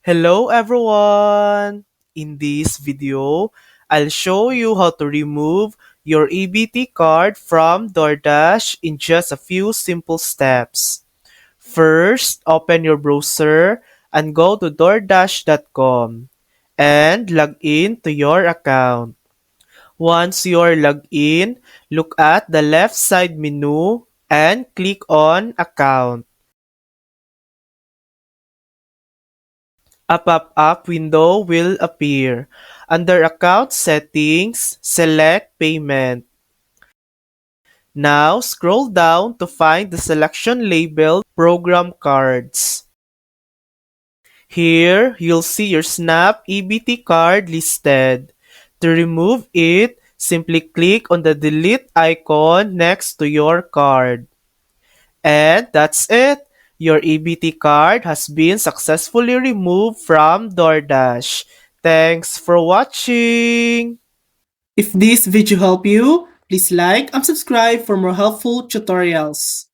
Hello everyone! In this video, I'll show you how to remove your EBT card from DoorDash in just a few simple steps. First, open your browser and go to DoorDash.com and log in to your account. Once you're logged in, look at the left side menu and click on Account. A pop-up window will appear. Under Account Settings, select Payment. Now scroll down to find the selection labeled Program Cards. Here, you'll see your Snap EBT card listed. To remove it, simply click on the delete icon next to your card. And that's it. Your EBT card has been successfully removed from DoorDash. Thanks for watching! If this video helped you, please like and subscribe for more helpful tutorials.